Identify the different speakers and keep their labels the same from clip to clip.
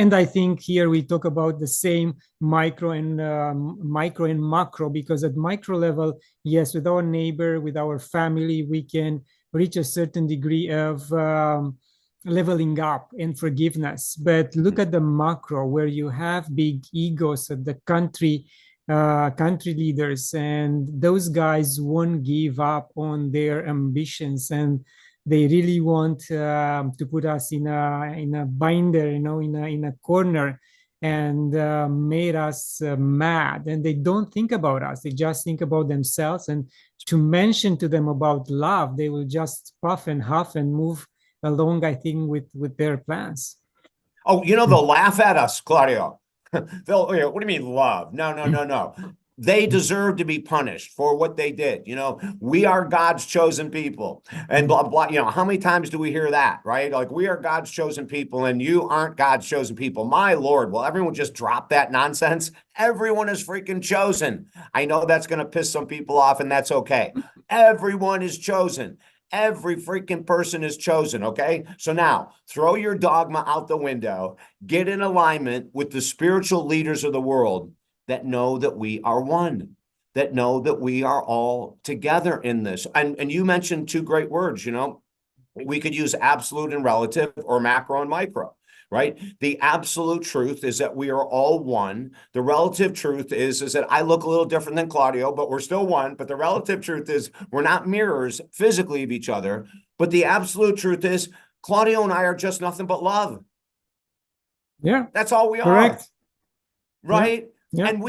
Speaker 1: And I think here we talk about the same micro and macro, because at micro level, yes, with our neighbor, with our family, we can reach a certain degree of leveling up and forgiveness. But look at the macro, where you have big egos at the country leaders, and those guys won't give up on their ambitions, and they really want to put us in a binder, in a corner, and made us mad. And they don't think about us; they just think about themselves. And to mention to them about love, they will just puff and huff and move along, I think, with their plans.
Speaker 2: Oh, they'll laugh at us, Claudio. What do you mean love? No. They deserve to be punished for what they did. We are God's chosen people, and blah, blah. How many times do we hear that, right? Like, we are God's chosen people and you aren't God's chosen people. My Lord, will everyone just drop that nonsense? Everyone is freaking chosen. I know that's going to piss some people off, and that's okay. Everyone is chosen. Every freaking person is chosen, okay? So now, throw your dogma out the window, get in alignment with the spiritual leaders of the world that know that we are one, that know that we are all together in this. And you mentioned two great words, we could use absolute and relative, or macro and micro, right? The absolute truth is that we are all one. The relative truth is that I look a little different than Claudio, but we're still one. But the relative truth is we're not mirrors physically of each other. But the absolute truth is Claudio and I are just nothing but love.
Speaker 1: Yeah.
Speaker 2: That's all we
Speaker 1: Correct.
Speaker 2: are. Right?
Speaker 1: Yeah.
Speaker 2: And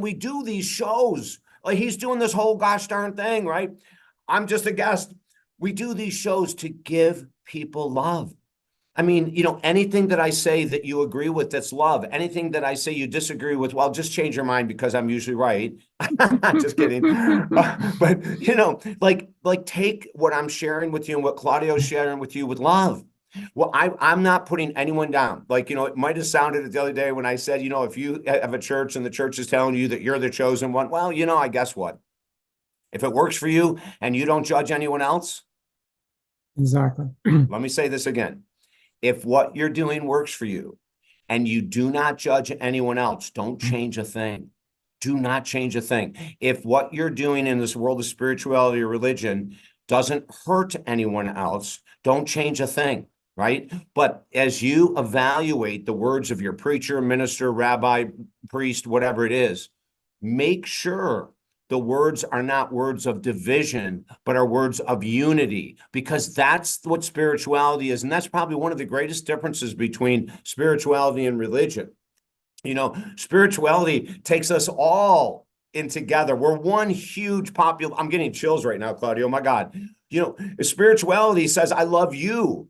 Speaker 2: we do these shows. Like, he's doing this whole gosh darn thing, right? I'm just a guest. We do these shows to give people love. I mean, anything that I say that you agree with, that's love. Anything that I say you disagree with, well, just change your mind, because I'm usually right. Just kidding. But, like take what I'm sharing with you and what Claudio's sharing with you with love. Well, I'm not putting anyone down. Like, it might have sounded the other day when I said, if you have a church and the church is telling you that you're the chosen one, well, I guess what? If it works for you and you don't judge anyone else.
Speaker 1: Exactly.
Speaker 2: Let me say this again. If what you're doing works for you and you do not judge anyone else, don't change a thing. Do not change a thing. If what you're doing in this world of spirituality or religion doesn't hurt anyone else, don't change a thing, right? But as you evaluate the words of your preacher, minister, rabbi, priest, whatever it is, make sure the words are not words of division, but are words of unity, because that's what spirituality is. And that's probably one of the greatest differences between spirituality and religion. Spirituality takes us all in together. We're one huge I'm getting chills right now, Claudio. Oh my God. Spirituality says, I love you.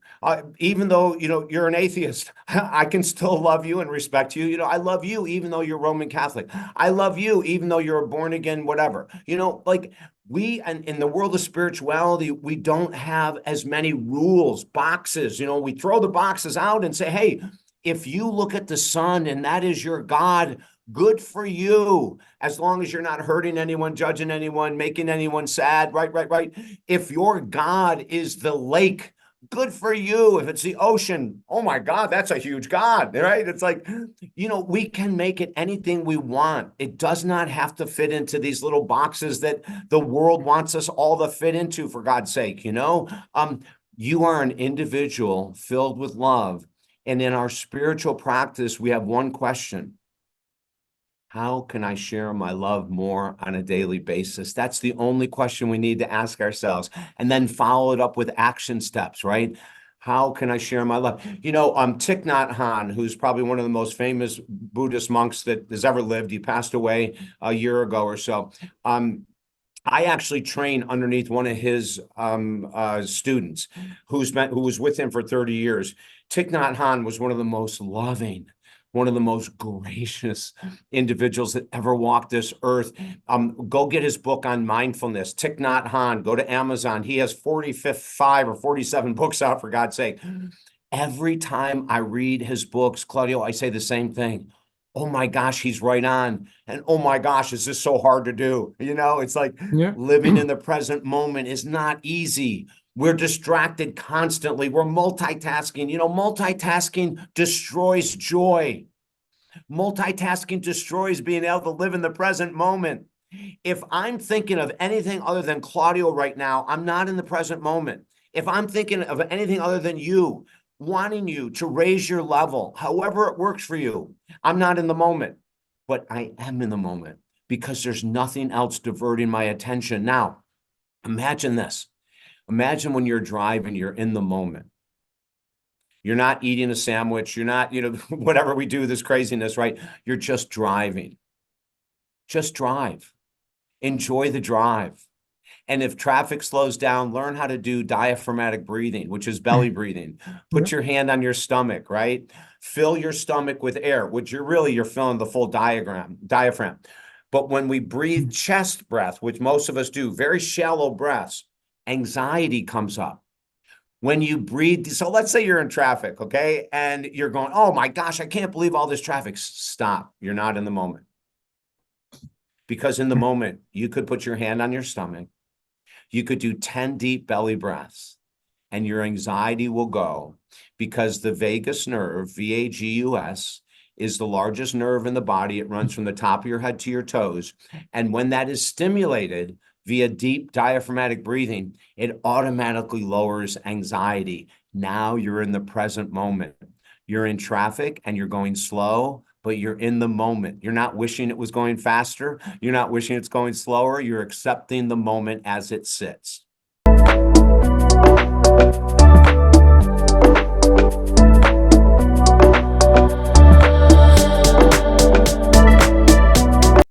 Speaker 2: Even though, you're an atheist, I can still love you and respect you. I love you, even though you're Roman Catholic. I love you, even though you're born again, whatever. And in the world of spirituality, we don't have as many rules, boxes. We throw the boxes out and say, hey, if you look at the sun and that is your God, good for you, as long as you're not hurting anyone, judging anyone, making anyone sad, right. If your God is the lake, good for you. If it's the ocean, oh my God, that's a huge God, right? It's like, we can make it anything we want. It does not have to fit into these little boxes that the world wants us all to fit into, for God's sake. You are an individual filled with love. And in our spiritual practice, we have one question. How can I share my love more on a daily basis? That's the only question we need to ask ourselves, and then follow it up with action steps, right? How can I share my love? Thich Nhat Hanh, who's probably one of the most famous Buddhist monks that has ever lived. He passed away a year ago or so. I actually trained underneath one of his students who was with him for 30 years. Thich Nhat Hanh was one of the most loving, one of the most gracious individuals that ever walked this earth. Go get his book on mindfulness, Thich Nhat Hanh. Go to Amazon. He has 45 or 47 books out, for God's sake. Every time I read his books, Claudio, I say the same thing. Oh my gosh, he's right on. And oh my gosh, is this so hard to do? It's like living in the present moment is not easy. We're distracted constantly. We're multitasking. You know, multitasking destroys joy. Multitasking destroys being able to live in the present moment. If I'm thinking of anything other than Claudiu right now, I'm not in the present moment. If I'm thinking of anything other than you, wanting you to raise your level, however it works for you, I'm not in the moment, but I am in the moment because there's nothing else diverting my attention. Now, imagine this. Imagine when you're driving, you're in the moment. You're not eating a sandwich. You're not, whatever we do, this craziness, right? You're just driving. Just drive. Enjoy the drive. And if traffic slows down, learn how to do diaphragmatic breathing, which is belly breathing. Put your hand on your stomach, right? Fill your stomach with air, which you're filling the full diaphragm. But when we breathe chest breath, which most of us do, very shallow breaths, anxiety comes up. When you breathe, so let's say you're in traffic, okay? And you're going, oh my gosh, I can't believe all this traffic. Stop. You're not in the moment. Because in the moment, you could put your hand on your stomach. You could do 10 deep belly breaths and your anxiety will go because the vagus nerve, VAGUS, is the largest nerve in the body. It runs from the top of your head to your toes. And when that is stimulated via deep diaphragmatic breathing, it automatically lowers anxiety. Now you're in the present moment. You're in traffic and you're going slow, but you're in the moment. You're not wishing it was going faster. You're not wishing it's going slower. You're accepting the moment as it sits.